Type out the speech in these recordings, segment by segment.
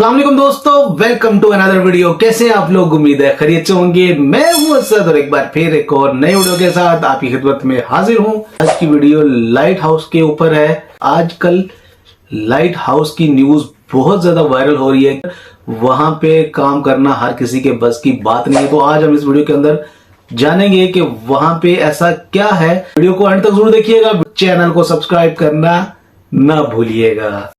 अस्सलाम वालेकुम दोस्तों, वेलकम टू अनदर वीडियो। कैसे हैं आप लोग? उम्मीद है खैरियत से होंगे। मैं हूं असद और एक बार फिर एक और नई वीडियो के साथ आपकी खिदमत में हाजिर हूं। आज की वीडियो लाइट हाउस के ऊपर है। आजकल लाइट हाउस की न्यूज बहुत ज्यादा वायरल हो रही है। वहां पे काम करना हर किसी के बस की बात नहीं है। तो आज हम इस वीडियो के अंदर जानेंगे कि वहां पे ऐसा क्या है। वीडियो को अंत तक जरूर देखिएगा। चैनल को सब्सक्राइब करना ना भूलिएगा।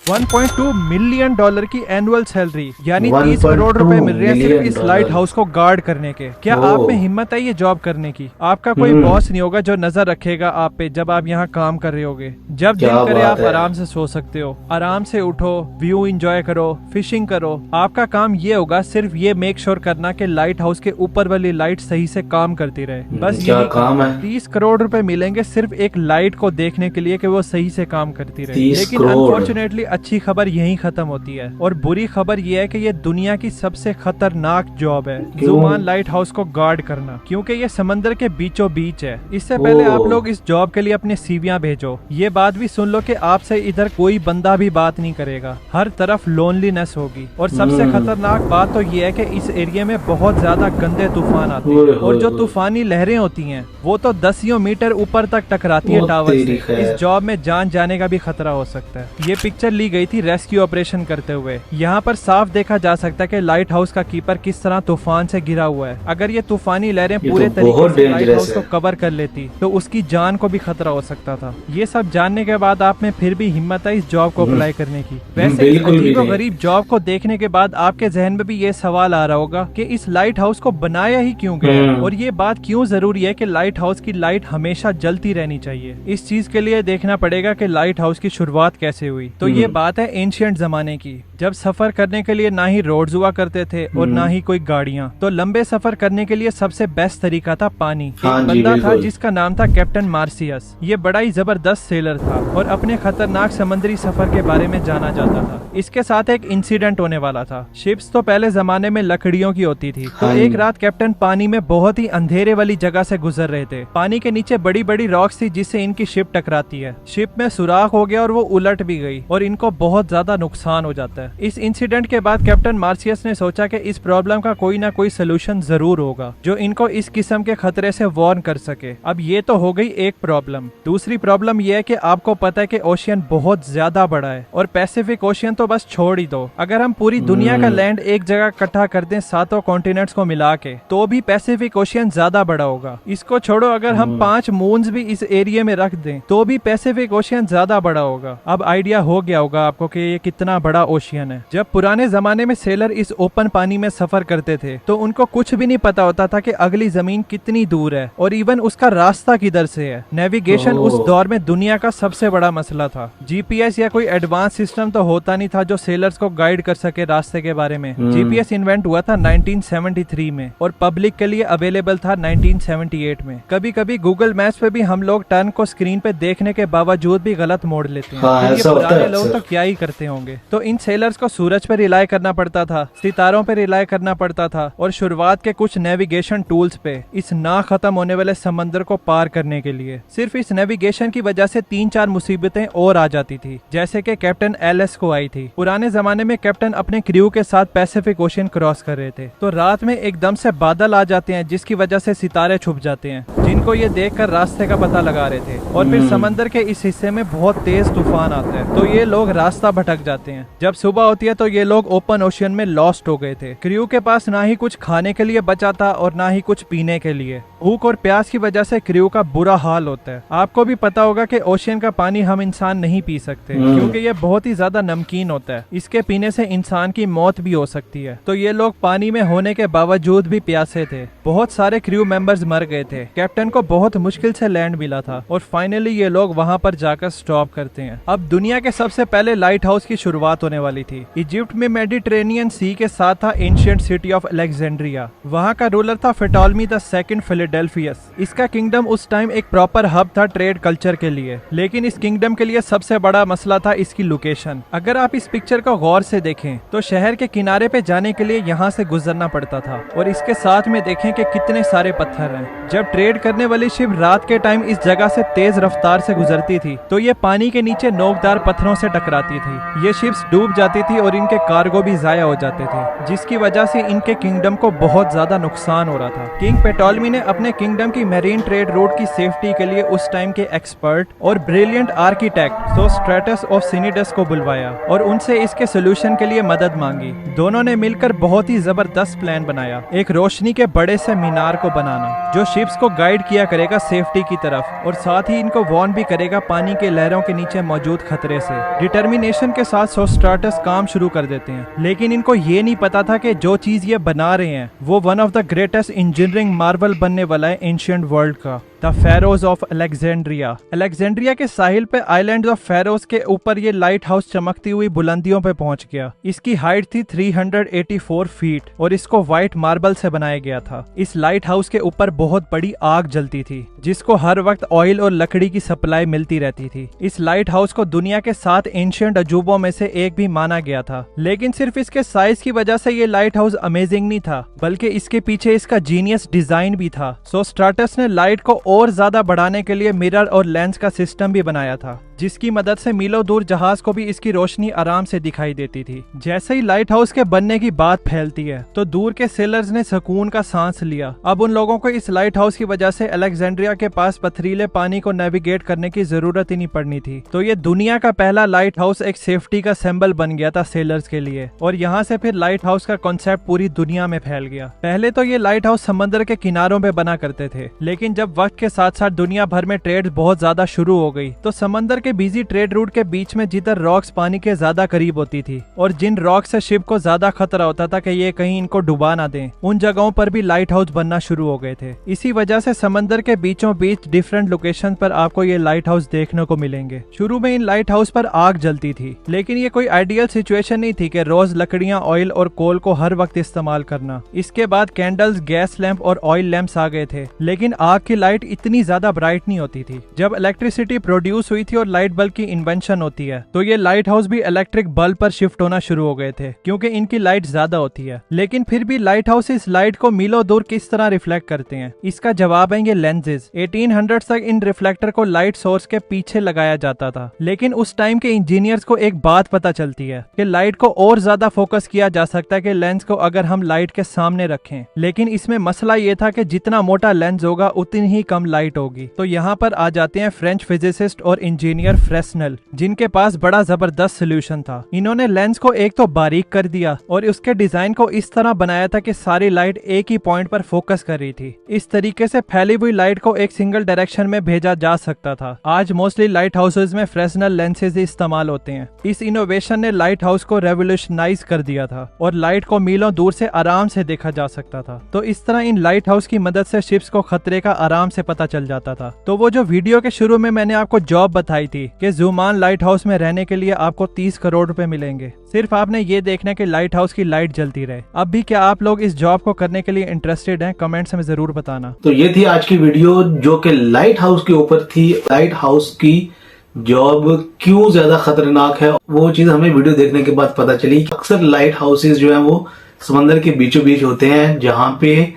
1.2 मिलियन डॉलर की एनुअल सैलरी यानी 30 1.2 करोड़ रुपए मिल रहे हैं सिर्फ इस मिलियन लाइट डॉलर। हाउस को गार्ड करने के। क्या आप में हिम्मत है ये जॉब करने की? आपका कोई बॉस नहीं होगा जो नजर रखेगा आप पे जब आप यहाँ काम कर रहे होगे। जब दिल क्या करे बात आप है। आराम से सो सकते हो, आराम से उठो, व्यू एंजॉय करो, फिशिंग करो। आपका काम ये होगा सिर्फ ये मेक श्योर करना कि लाइट हाउस के ऊपर वाली लाइट सही से काम करती रहे। बस क्या यही काम है। 30 करोड़ रुपए मिलेंगे सिर्फ एक लाइट को देखने के लिए कि वो सही से काम करती रहे। 30 लेकिन करोड़। अनफॉर्चुनेटली अच्छी खबर यहीं खत्म होती है और बुरी खबर यह है कि ये दुनिया की सबसे खतरनाक जॉब है, जुमान लाइट हाउस को गार्ड करना, क्योंकि ये समंदर के बीचों बीच है। इससे पहले आप लोग इस जॉब के लिए अपने सीवियां भेजो। ये बात भी सुन लो कि आपसे इधर कोई बंदा भी बात नहीं करेगा, हर तरफ लोनलीनेस होगी। और सबसे खतरनाक बात तो ये है कि इस एरिया में बहुत ज्यादा गंदे तूफान आते हैं और जो तूफानी लहरें होती हैं वो तो 10 मीटर ऊपर तक टकराती है टावर से। इस जॉब में जान जाने का भी खतरा हो सकता है। ये पिक्चर ली गई थी रेस्क्यू ऑपरेशन करते हुए। यहाँ पर साफ देखा जा सकता है कि लाइट हाउस का कीपर किस तरह तूफान से घिरा हुआ है। अगर ये तूफानी लहरें पूरे तरीके से लाइट हाउस को कवर कर लेती तो उसकी जान को भी खतरा हो सकता था। ये सब जानने के बाद आप में फिर भी हिम्मत है इस जॉब को अप्लाई करने की? वैसे इस अजीबोगरीब जॉब को देखने के बाद आपके जहन में भी ये सवाल आ रहा होगा कि इस लाइट हाउस को बनाया ही क्यों गया और ये बात क्यों जरूरी है कि लाइट हाउस की लाइट हमेशा जलती रहनी चाहिए। इस चीज के लिए देखना पड़ेगा कि लाइट हाउस की शुरुआत कैसे हुई। तो ये बात है एंशिएंट जमाने की, जब सफर करने के लिए ना ही रोड्स हुआ करते थे और ना ही कोई गाड़ियां। तो लंबे सफर करने के लिए सबसे बेस्ट तरीका था पानी। एक बंदा था जिसका नाम था कैप्टन मार्सियस। ये बड़ा ही जबरदस्त सेलर था और अपने खतरनाक समुद्री सफर के बारे में जाना जाता था। इसके साथ एक इंसिडेंट होने वाला था। शिप्स तो पहले जमाने में लकड़ियों की होती थी। तो एक रात कैप्टन पानी में बहुत ही अंधेरे वाली जगह से गुजर रहे थे। पानी के नीचे बड़ी बड़ी रॉक्स थी जिससे इनकी शिप टकराती है। शिप में सुराख हो गया और वो उलट भी गई और इनको बहुत ज्यादा नुकसान हो जाता है। इस इंसिडेंट के बाद कैप्टन मार्सियस ने सोचा कि इस प्रॉब्लम का कोई ना कोई सोल्यूशन जरूर होगा जो इनको इस किस्म के खतरे से वार्न कर सके। अब ये तो हो गई एक प्रॉब्लम। दूसरी प्रॉब्लम ये है कि आपको पता है कि ओशियन बहुत ज्यादा बड़ा है और पैसिफिक ओशियन तो बस छोड़ ही दो। अगर हम पूरी दुनिया का लैंड एक जगह इकट्ठा कर दें सातों कॉन्टिनेंट्स को मिला के तो भी पैसिफिक ओशियन ज्यादा बड़ा होगा। इसको छोड़ो, अगर हम 5 मून्स भी इस एरिया में रख दें तो भी पैसिफिक ओशियन ज्यादा बड़ा होगा। अब आइडिया हो गया होगा आपको कि ये कितना बड़ा ओशियन है। जब पुराने जमाने में सेलर इस ओपन पानी में सफर करते थे तो उनको कुछ भी नहीं पता होता था कि अगली जमीन कितनी दूर है और इवन उसका रास्ता किधर से है। नेविगेशन उस दौर में दुनिया का सबसे बड़ा मसला था। जीपीएस या कोई एडवांस सिस्टम तो होता नहीं था जो सेलर्स को गाइड कर सके रास्ते के बारे में। जीपीएस इन्वेंट हुआ था 1973 में और पब्लिक के लिए अवेलेबल था 1978 में। कभी कभी गूगल मैप्स पे भी हम लोग टर्न को स्क्रीन पे देखने के बावजूद भी गलत मोड़ लेते हैं। तो ये पुराने लोग तो क्या ही करते होंगे। तो इन सेलर्स को सूरज पे रिलाई करना पड़ता था, सितारों पे रिलाई करना पड़ता था और शुरुआत के कुछ नेविगेशन टूल्स पे इस ना खत्म होने वाले समंदर को पार करने के लिए। सिर्फ इस नेविगेशन की वजह से 3-4 मुसीबतें और आ जाती थी, जैसे कि कैप्टन एलएस को आई थी। पुराने जमाने में कैप्टन अपने क्रू के साथ पैसिफिक ओशियन क्रॉस कर रहे थे तो रात में एकदम से बादल आ जाते हैं जिसकी वजह से सितारे छुप जाते हैं, जिनको ये देखकर रास्ते का पता लगा रहे थे। और फिर समंदर के इस हिस्से में बहुत तेज तूफान आता है तो ये लोग रास्ता भटक जाते हैं। जब सुबह होती है तो ये लोग ओपन ओशियन में लॉस्ट हो गए थे। क्रू के पास ना ही कुछ खाने के लिए बचा था और ना ही कुछ पीने के लिए। भूख और प्यास की वजह से क्रू का बुरा हाल होता है। आपको भी पता होगा कि ओशियन का पानी हम इंसान नहीं पी सकते क्योंकि ये बहुत ही ज्यादा नमकीन होता है। इसके पीने से इंसान की मौत भी हो सकती है। तो ये लोग पानी में होने के बावजूद भी प्यासे थे। बहुत सारे क्रू मेंबर्स मर गए थे। कैप्टन को बहुत मुश्किल से लैंड मिला था और फाइनली ये लोग वहाँ पर जाकर स्टॉप करते हैं। अब दुनिया के सबसे पहले लाइट हाउस की शुरुआत होने वाली थी। इजिप्ट में मेडिटेरेनियन सी के साथ था एंशिएंट सिटी ऑफ अलेक्जेंड्रिया। वहाँ का रूलर था फेटोलमी द सेकंड फिलाडेल्फिया। डेल्फियस। इसका किंगडम उस टाइम एक प्रॉपर हब था ट्रेड कल्चर के लिए, लेकिन इस किंगडम के लिए सबसे बड़ा मसला था इसकी लोकेशन। अगर आप इस पिक्चर को गौर से देखें तो शहर के किनारे पे जाने के लिए यहाँ से गुजरना पड़ता था, और इसके साथ में देखें कि कितने सारे पत्थर हैं। जब ट्रेड करने वाली शिप रात के टाइम इस जगह से तेज रफ्तार से गुजरती थी तो ये पानी के नीचे नोकदार पत्थरों से टकराती थी। ये शिप्स डूब जाती थी और इनके कार्गो भी जाया हो जाते थे, जिसकी वजह से इनके किंगडम को बहुत ज्यादा नुकसान हो रहा था। किंग पेटोलमी ने अपने किंगडम की मैरीन ट्रेड रूट की सेफ्टी के लिए उस टाइम के एक्सपर्ट और ब्रिलियंट आर्किटेक्ट सोस्ट्रेटस ऑफ सिनिडस को बुलवाया और उनसे इसके सोल्यूशन के लिए मदद मांगी। दोनों ने मिलकर बहुत ही जबरदस्त प्लान बनाया, एक रोशनी के बड़े से मीनार को बनाना जो शिप्स को गाइड किया करेगा सेफ्टी की तरफ, और साथ ही इनको वार्न भी करेगा पानी के लहरों के नीचे मौजूद खतरे से। डिटर्मिनेशन के साथ सोस्ट्राटस काम शुरू कर देते हैं, लेकिन इनको ये नहीं पता था कि जो चीज ये बना रहे हैं वो one of the greatest engineering Marvel बनने वाला है एंशिएंट वर्ल्ड का, the Feroz of Alexandria. Alexandria के साहिल पे आइलैंड ऑफ फेरोज के ऊपर ये लाइट हाउस चमकती हुई बुलंदियों पे पहुंच गया। इसकी हाइट थी 384 फीट और इसको व्हाइट मार्बल से बनाया गया था। इस लाइट हाउस के ऊपर बहुत बड़ी आग जलती थी, जिसको हर वक्त ऑयल और लकड़ी की सप्लाई मिलती रहती थी। इस लाइट हाउस को दुनिया के 7 एंशिएंट अजूबों में से एक भी माना गया था, लेकिन सिर्फ इसके साइज की वजह से ये लाइट हाउस अमेजिंग नहीं था, बल्कि इसके पीछे इसका जीनियस डिजाइन भी था। सोस्ट्राटस ने लाइट को और ज्यादा बढ़ाने के लिए मिरर और लेंस का सिस्टम भी बनाया था, जिसकी मदद से मीलों दूर जहाज को भी इसकी रोशनी आराम से दिखाई देती थी। जैसे ही लाइट हाउस के बनने की बात फैलती है तो दूर के सेलर्स ने सुकून का सांस लिया। अब उन लोगों को इस लाइट हाउस की वजह से अलेक्जेंड्रिया के पास पथरीले पानी को नेविगेट करने की जरूरत ही नहीं पड़नी थी। तो ये दुनिया का पहला लाइट हाउस एक सेफ्टी का सिंबल बन गया था सेलर्स के लिए, और यहाँ से फिर लाइट हाउस का कॉन्सेप्ट पूरी दुनिया में फैल गया। पहले तो ये लाइट हाउस समंदर के किनारों पे बना करते थे, लेकिन जब वक्त के साथ साथ दुनिया भर में ट्रेड बहुत ज्यादा शुरू हो गई तो समंदर के बिजी ट्रेड रूट के बीच में जिधर रॉक्स पानी के ज्यादा करीब होती थी और जिन रॉक से शिप को ज्यादा खतरा होता था कि ये कहीं इनको डुबा ना दें, उन जगहों पर भी लाइट हाउस बनना शुरू हो गए थे। इसी वजह से समंदर के बीचों बीच डिफरेंट लोकेशन पर आपको ये लाइट हाउस देखने को मिलेंगे। शुरू में इन लाइट हाउस पर आग जलती थी, लेकिन ये कोई आइडियल सिचुएशन नहीं थी कि रोज लकड़ियां, ऑयल और कोल को हर वक्त इस्तेमाल करना। इसके बाद कैंडल्स, गैस लैंप और ऑयल लैंप्स आ गए थे, लेकिन आग की लाइट इतनी ज्यादा ब्राइट नहीं होती थी। जब इलेक्ट्रिसिटी प्रोड्यूस हुई थी और लाइट बल्ब की इन्वेंशन होती है तो ये लाइट हाउस भी इलेक्ट्रिक बल्ब पर शिफ्ट होना शुरू हो गए थे, क्योंकि इनकी लाइट ज्यादा होती है। लेकिन फिर भी लाइट हाउस इस लाइट को मीलों दूर किस तरह रिफ्लेक्ट करते हैं, इसका जवाब है ये लेंसेज। 1800 तक इन रिफ्लेक्टर को लाइट सोर्स के पीछे लगाया जाता था, लेकिन उस टाइम के इंजीनियर्स को एक बात पता चलती है कि लाइट को और ज्यादा फोकस किया जा सकता है कि लेंस को अगर हम लाइट के सामने रखें। लेकिन इसमें मसला ये था कि जितना मोटा लेंस होगा उतनी ही कम लाइट होगी। तो यहाँ पर आ जाते हैं फ्रेंच फिजिसिस्ट और इंजीनियर फ्रेस्नेल, जिनके पास बड़ा जबरदस्त सोल्यूशन था। इन्होंने लेंस को एक तो बारीक कर दिया और उसके डिजाइन को इस तरह बनाया था कि सारी लाइट एक ही पॉइंट पर फोकस कर रही थी। इस तरीके से फैली हुई लाइट को एक सिंगल डायरेक्शन में भेजा जा सकता था। आज मोस्टली लाइट हाउसेज में फ्रेस्नेल लेंसेज इस्तेमाल होते हैं। इस इनोवेशन ने लाइट हाउस को रेवोल्यूशनाइज कर दिया था और लाइट को मीलों दूर से आराम से देखा जा सकता था। तो इस तरह इन लाइट हाउस की मदद से शिप्स को खतरे का आराम से पता चल जाता था। तो वो जो वीडियो के शुरू में मैंने आपको जॉब बताई थी कि जुमान लाइट हाउस में रहने के लिए आपको 30 करोड़ रुपए मिलेंगे, सिर्फ आपने ये देखना कि लाइट हाउस की लाइट जलती रहे। अब भी क्या आप लोग इस जॉब को करने के लिए इंटरेस्टेड हैं? कमेंट्स में जरूर बताना। तो ये थी आज की वीडियो जो कि लाइट हाउस के ऊपर थी। लाइट हाउस की जॉब क्यों ज्यादा खतरनाक है वो चीज हमें वीडियो देखने के बाद पता चली। अक्सर लाइट हाउसेज जो है वो समंदर के बीचों बीच होते हैं, जहाँ पे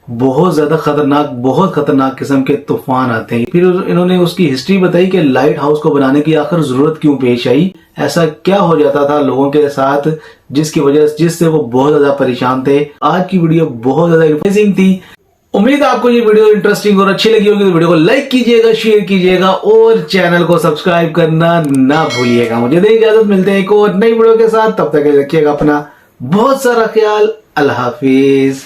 बहुत ज्यादा बहुत खतरनाक किस्म के तूफान आते हैं। फिर इन्होंने उसकी हिस्ट्री बताई कि लाइट हाउस को बनाने की आखिर जरूरत क्यों पेश आई, ऐसा क्या हो जाता था लोगों के साथ जिससे वो बहुत ज्यादा परेशान थे। आज की वीडियो बहुत ज्यादा इंटरेस्टिंग थी। उम्मीद है आपको ये वीडियो इंटरेस्टिंग और अच्छी लगी होगी। तो वीडियो को लाइक कीजिएगा, शेयर कीजिएगा और चैनल को सब्सक्राइब करना ना भूलिएगा। मुझे दें इजाजत, मिलते हैं एक और नई वीडियो के साथ। तब तक रखिएगा अपना बहुत सारा ख्याल। अल्लाह हाफिज।